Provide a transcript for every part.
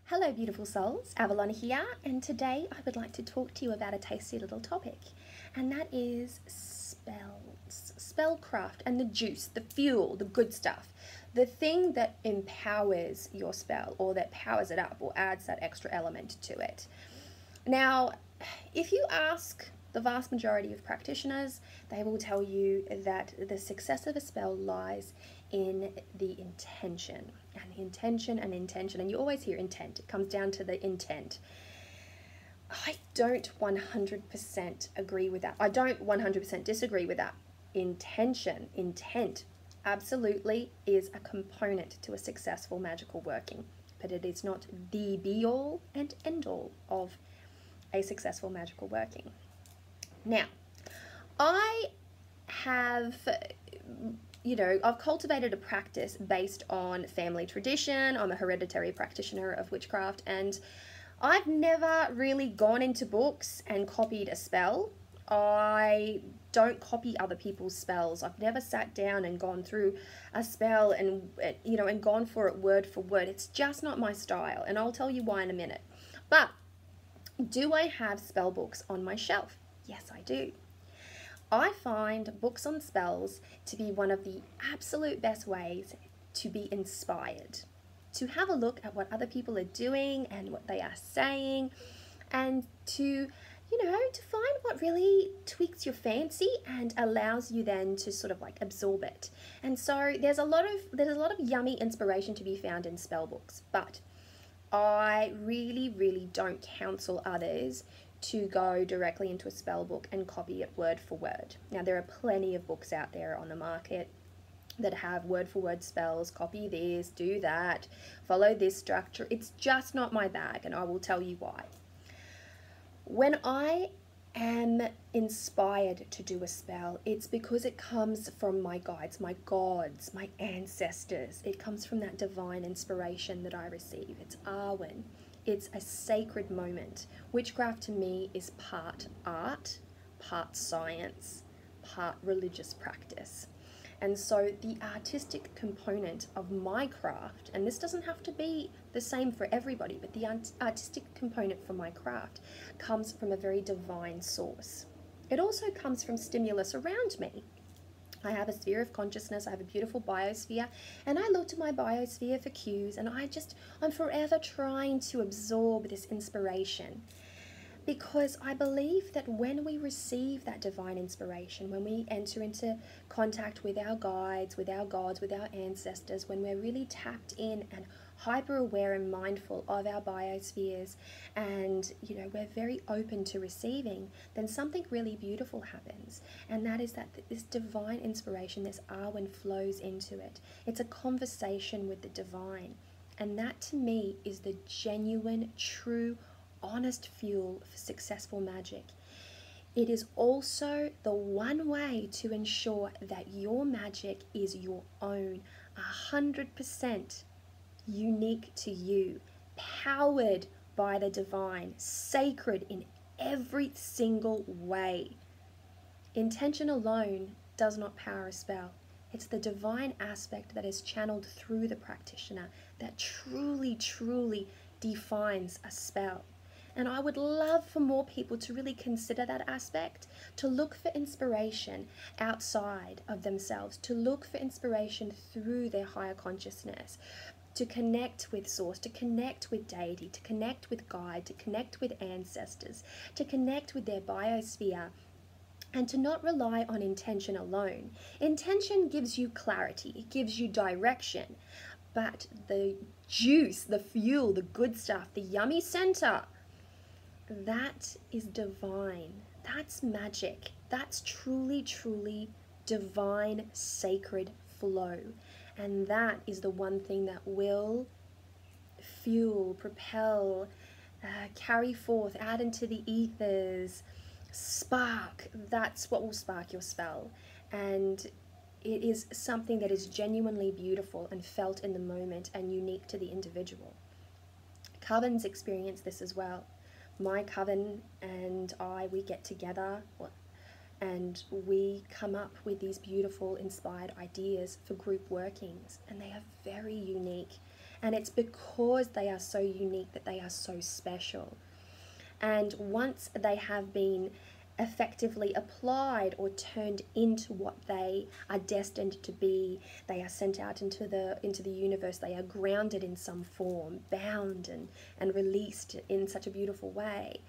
Hello beautiful souls, Avalon here, and today I would like to talk to you about a tasty little topic, and that is spells, spellcraft, and the juice, the fuel, the good stuff, the thing that empowers your spell or that powers it up or adds that extra element to it. Now, if you ask the vast majority of practitioners, they will tell you that the success of a spell lies in the intention. And you always hear intent. It comes down to the intent. I don't 100% agree with that. I don't 100% disagree with that. Intent absolutely is a component to a successful magical working, but it is not the be-all and end-all of a successful magical working. Now, I have, I've cultivated a practice based on family tradition. I'm a hereditary practitioner of witchcraft, and I've never really gone into books and copied a spell. I don't copy other people's spells. I've never sat down and gone through a spell and gone for it word for word. It's just not my style, and I'll tell you why in a minute. But do I have spell books on my shelf? Yes, I do. I find books on spells to be one of the absolute best ways to be inspired, to have a look at what other people are doing and what they are saying, and to find what really tweaks your fancy and allows you then to sort of like absorb it. And so there's a lot of yummy inspiration to be found in spell books, but I really don't counsel others to go directly into a spell book and copy it word for word. Now, there are plenty of books out there on the market that have word for word spells, copy this, do that, follow this structure. It's just not my bag, and I will tell you why. When I am inspired to do a spell, it's because it comes from my guides, my gods, my ancestors. It comes from that divine inspiration that I receive. It's Arwen. It's a sacred moment. Witchcraft to me is part art, part science, part religious practice. And so the artistic component of my craft, and this doesn't have to be the same for everybody, but the artistic component for my craft comes from a very divine source. It also comes from stimulus around me. I have a sphere of consciousness, I have a beautiful biosphere, and I look to my biosphere for cues, and I'm forever trying to absorb this inspiration. Because I believe that when we receive that divine inspiration, when we enter into contact with our guides, with our gods, with our ancestors, when we're really tapped in and hyper aware and mindful of our biospheres, and we're very open to receiving, then something really beautiful happens. And that is that this divine inspiration, this Arwen, flows into it. It's a conversation with the divine. And that to me is the genuine, true, honest fuel for successful magic. It is also the one way to ensure that your magic is your own, 100% unique to you, powered by the divine, sacred in every single way. Intention alone does not power a spell. It's the divine aspect that is channeled through the practitioner that truly defines a spell. And I would love for more people to really consider that aspect, to look for inspiration outside of themselves, to look for inspiration through their higher consciousness, to connect with source, to connect with deity, to connect with guide, to connect with ancestors, to connect with their biosphere, and to not rely on intention alone. Intention gives you clarity, it gives you direction, but the juice, the fuel, the good stuff, the yummy center, that is divine. That's magic. That's truly divine, sacred flow. And that is the one thing that will fuel, propel, carry forth, out into the ethers, spark. That's what will spark your spell. And it is something that is genuinely beautiful and felt in the moment and unique to the individual. Covens experience this as well. My coven and we get together and we come up with these beautiful inspired ideas for group workings, and they are very unique And it's because they are so unique that they are so special. And once they have been effectively applied or turned into what they are destined to be, they are sent out into the universe, they are grounded in some form, bound and released in such a beautiful way,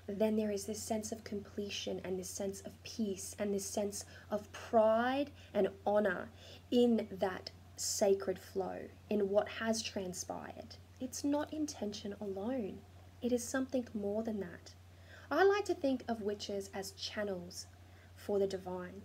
then there is this sense of completion and this sense of peace and this sense of pride and honor in that sacred flow, in what has transpired. It's not intention alone. It is something more than that. I like to think of witches as channels for the divine.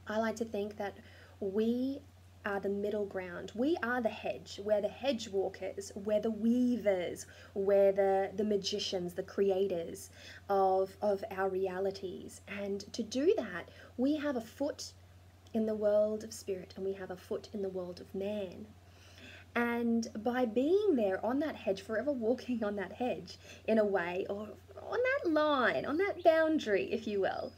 I like to think that we are the middle ground. We are the hedge. We're the hedge walkers. We're the weavers. We're the magicians, the creators of our realities. And to do that, we have a foot in the world of spirit and we have a foot in the world of man. And by being there on that hedge, forever walking on that hedge in a way, or on that line, on that boundary, if you will,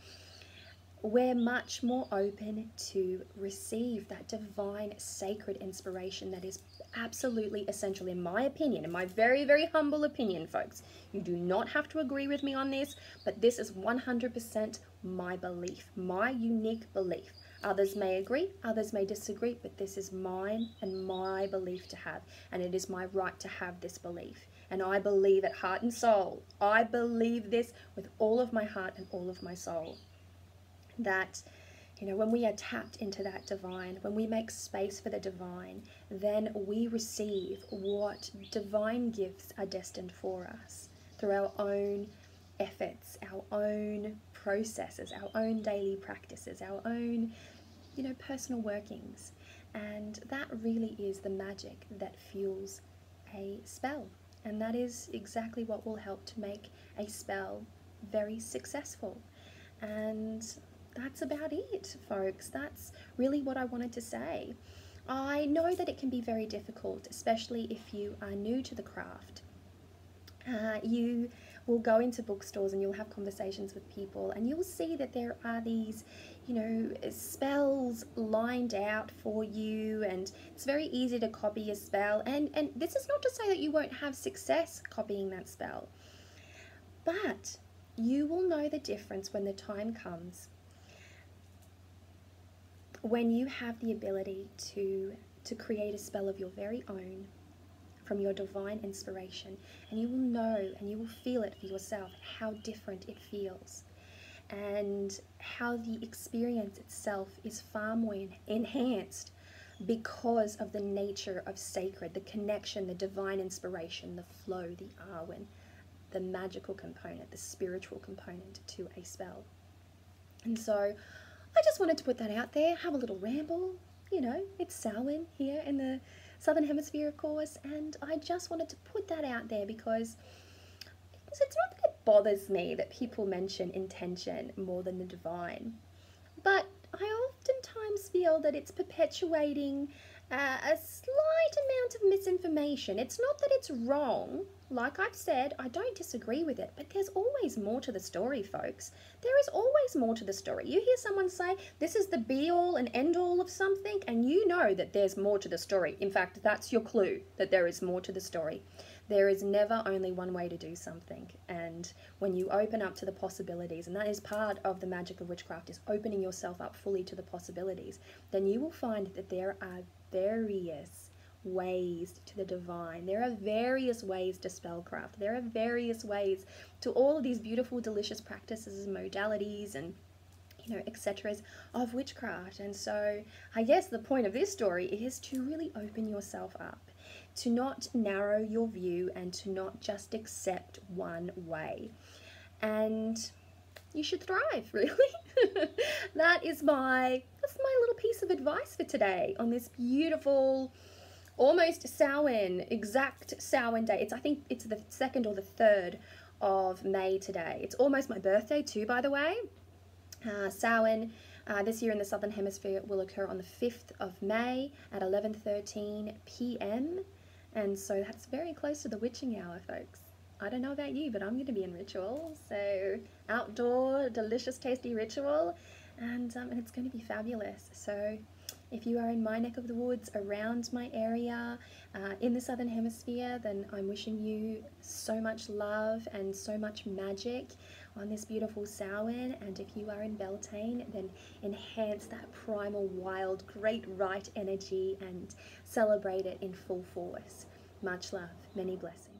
we're much more open to receive that divine, sacred inspiration that is absolutely essential, in my opinion, in my very, very humble opinion, folks. You do not have to agree with me on this, but this is 100% my belief, my unique belief. Others may agree, others may disagree, but this is mine and my belief to have, and it is my right to have this belief. And I believe it heart and soul. I believe this with all of my heart and all of my soul. That, when we are tapped into that divine, when we make space for the divine, then we receive what divine gifts are destined for us through our own efforts, our own processes, our own daily practices, our own personal workings. And that really is the magic that fuels a spell. And that is exactly what will help to make a spell very successful. And that's about it, folks. That's really what I wanted to say. I know that it can be very difficult, especially if you are new to the craft. You will go into bookstores and you'll have conversations with people and you'll see that there are these spells lined out for you, and it's very easy to copy a spell, and this is not to say that you won't have success copying that spell, but you will know the difference when the time comes, when you have the ability to create a spell of your very own from your divine inspiration, and you will know and you will feel it for yourself how different it feels, and how the experience itself is far more enhanced because of the nature of sacred, the connection, the divine inspiration, the flow, the Arwen, the magical component, the spiritual component to a spell. And so I just wanted to put that out there, have a little ramble. It's Samhain here in the Southern Hemisphere, of course, and I just wanted to put that out there because it's not that it bothers me that people mention intention more than the divine, but I oftentimes feel that it's perpetuating a slight amount of misinformation. It's not that it's wrong. Like I've said, I don't disagree with it, but there's always more to the story, folks. There is always more to the story. You hear someone say, this is the be-all and end-all of something, and you know that there's more to the story. In fact, that's your clue, that there is more to the story. There is never only one way to do something, and when you open up to the possibilities, and that is part of the magic of witchcraft, is opening yourself up fully to the possibilities, then you will find that there are various ways to the divine. There are various ways to spellcraft. There are various ways to all of these beautiful, delicious practices and modalities and etc. of witchcraft. And so I guess the point of this story is to really open yourself up, to not narrow your view and to not just accept one way. And you should thrive, really. That's my little piece of advice for today on this beautiful, almost Samhain, exact Samhain day. I think it's the 2nd or the 3rd of May today. It's almost my birthday too, by the way. Samhain this year in the Southern Hemisphere will occur on the 5th of May at 11:13 p.m. And so that's very close to the witching hour, folks. I don't know about you, but I'm going to be in ritual. So outdoor, delicious, tasty ritual. And it's going to be fabulous. So If you are in my neck of the woods, around my area, in the Southern Hemisphere, then I'm wishing you so much love and so much magic on this beautiful Samhain. And if you are in Beltane, then enhance that primal, wild, great right energy and celebrate it in full force. Much love, many blessings.